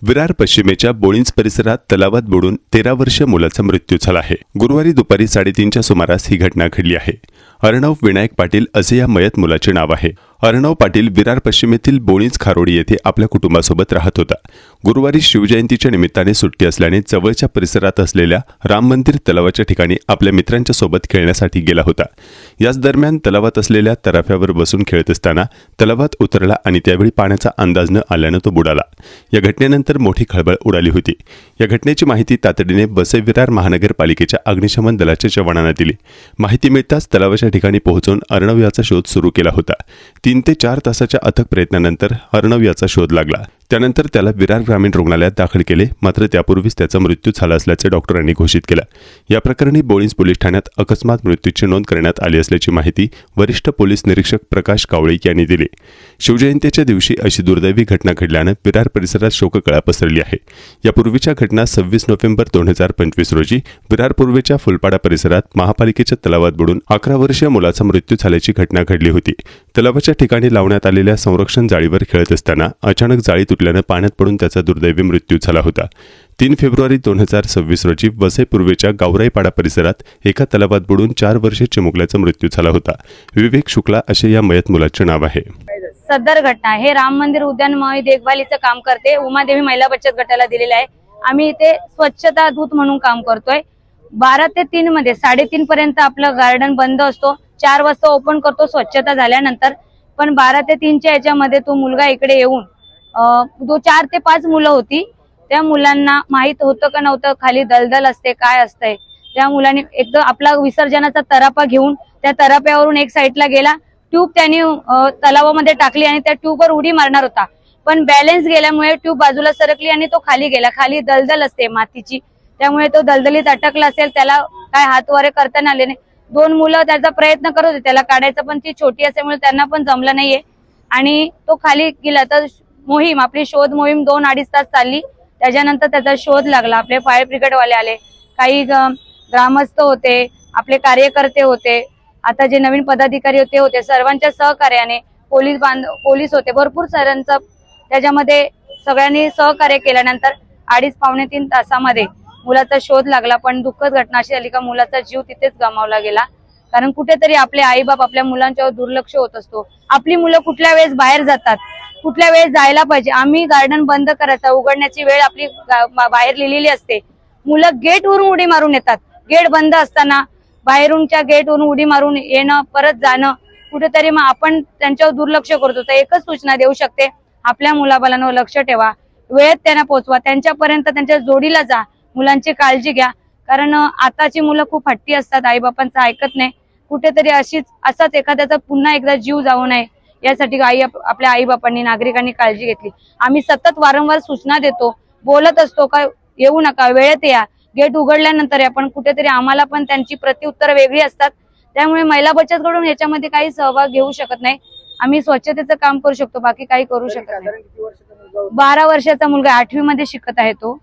विरार पश्चिमेच्या बोळिंज परिसरात तलावात बुडून 13 वर्षीय मुलाचा मृत्यू झाला आहे। गुरुवारी दुपारी 3:30च्या सुमारास ही घटना घडली आहे। अर्णव विनायक पाटील असे या मयत मुलाचे नाव आहे। अर्णव पाटील विरार पश्चिमेतील बोळिंज खारोडी येथे आपल्या कुटुंबासोबत राहत होता। गुरुवारी शिवजयंतीच्या निमित्ताने सुट्टी असल्याने जवळच्या परिसरात असलेल्या राम मंदिर तलावाच्या ठिकाणी आपल्या मित्रांच्या सोबत खेळण्यासाठी गेला होता। याच दरम्यान तलावात असलेल्या तराफ्यावर बसून खेळत असताना तलावात उतरला आणि त्यावेळी पाण्याचा अंदाज न आल्याने तो बुडाला। या घटनेनंतर मोठी खळबळ उडाली होती। या घटनेची माहिती तातडीने वसई विरार महानगरपालिकेच्या अग्निशमन दलाच्या जवानांना दिली। माहिती मिळताच तलावाच्या ठिकाणी पोहोचून अर्णव याचा शोध सुरू केला होता। 3 ते 4 तासाच्या अथक प्रयत्नानंतर अर्णव याचा शोध लागला। त्यानंतर त्याला विरार ग्रामीण रुग्णालयात दाखल केले, मात्र त्यापूर्वीच त्याचा मृत्यू झाला असल्याचे डॉक्टरांनी घोषित केलं। या प्रकरणी बोळिंज पोलीस ठाण्यात अकस्मात मृत्यूची नोंद करण्यात आली असल्याची माहिती वरिष्ठ पोलीस निरीक्षक प्रकाश कावळे यांनी दिली। शिवजयंतीच्या दिवशी अशी दुर्दैवी घटना घडल्याने विरार परिसरात शोककळा पसरली आहे। यापूर्वीच्या घटना 26 नोव्हेंबर 2025 रोजी विरार पूर्वेच्या फुलपाडा परिसरात महापालिकेच्या तलावात बुडून 11 वर्षीय मुलाचा मृत्यू झाल्याची घटना घडली होती। तलावाच्या ठिकाणी लावण्यात आलेल्या संरक्षण जाळीवर खेळत असताना अचानक जाळी तुटल्याने पाण्यात पडून त्याचा दुर्दैवी मृत्यू झाला होता। 3 फेब्रुवारी 2026 रोजी वसई पूर्वेच्या गावराईपाडा परिसरात एका तलावात बुडून 4 वर्षीय चिमुकल्याचा मृत्यू झाला होता। विवेक शुक्ला असे या मयत मुलाचे नाव आहे। सदर घटना हे राम मंदिर उद्यानमय देखभालीचं काम करते उमादेवी महिला बचत गटाला दिलेले आहे। आम्ही इथे स्वच्छता दूत म्हणून काम करतोय। 12 ते 3 मध्ये 3:30 पर्यंत आपलं गार्डन बंद असतो। 4 वाजता ओपन करतो स्वच्छता झाल्यानंतर। पण 12 ते 3च्या याच्यामध्ये तो मुलगा इकडे येऊन 4 ते 5 मुलं होती। त्या मुलांना माहित होतं का नव्हतं खाली दलदल असते काय असतंय। त्या मुलांनी एकदम आपला विसर्जनाचा तरापा घेऊन त्या तराप्यावरून एक साईडला गेला। ट्यूब त्यांनी तलावामध्ये टाकली आणि त्या ट्यूबवर उडी मारणार होता, पण बॅलन्स गेल्यामुळे ट्यूब बाजूला सरकली आणि तो खाली गेला। खाली दलदल असते मातीची, त्यामुळे तो दलदलीत अटकला असेल। त्याला काय हातवारे करता आले नाही। 2 मुलं त्याचा प्रयत्न करत होते त्याला काढायचा, पण ती छोटी असल्यामुळे त्यांना पण जमलं नाहीये आणि तो खाली गेला। तर मोहीम आपली शोध मोहीम 2-2.5 तास चालली। त्याच्यानंतर त्याचा शोध लागला। आपले फायर ब्रिगेड वाले आले, काही ग्रामस्थ होते, आपले कार्यकर्ते होते, आता जे नवीन पदाधिकारी होते सर्वांच्या सहकार्याने पोलीस होते, भरपूर साऱ्यांचा त्याच्यामध्ये सगळ्यांनी सहकार्य केल्यानंतर 2.5-3 तासामध्ये मुलाचा शोध लागला। पण दुःखद घटना अशी झाली का मुलाचा जीव तिथेच गमावला गेला। कारण कुठेतरी आपले आईबाप आपल्या मुलांच्यावर दुर्लक्ष होत असतो। आपली मुलं कुठल्या वेळेस बाहेर जातात, कुठल्या वेळेस जायला पाहिजे। आम्ही गार्डन बंद करायचा, उघडण्याची वेळ आपली बाहेर लिहिलेली असते। मुलं गेटवरून उडी मारून येतात। गेट बंद असताना बाहेरूनच्या गेटवरून उडी मारून येणं, परत जाणं, कुठेतरी मग आपण त्यांच्यावर दुर्लक्ष करतो। तर एकच सूचना देऊ शकते, आपल्या मुलाबाळांवर लक्ष ठेवा, वेळेत त्यांना पोहोचवा, त्यांच्यापर्यंत त्यांच्या जोडीला जा, मुलांची काळजी घ्या। कारण आताची मुलं खूप हट्टी असतात, आईबापांचं ऐकत नाही। कुठेतरी असाच एखाद्याचा पुन्हा एकदा जीव जाऊ नये यासाठी आपल्या आईबापांनी नागरिकांनी काळजी घेतली। आम्ही सतत वारंवार सूचना देतो, बोलत असतो का येऊ नका, वेळेत या, गेट उघडल्यानंतर या, पण कुठेतरी आम्हाला पण त्यांची प्रत्युत्तर वेगळी असतात। त्यामुळे महिला बचत गट याच्यामध्ये काही सहभाग घेऊ शकत नाही। आम्ही स्वच्छतेचं काम करू शकतो, बाकी काही करू शकत नाही। 12 वर्षाचा मुलगा 8वी मध्ये शिकत आहे तो।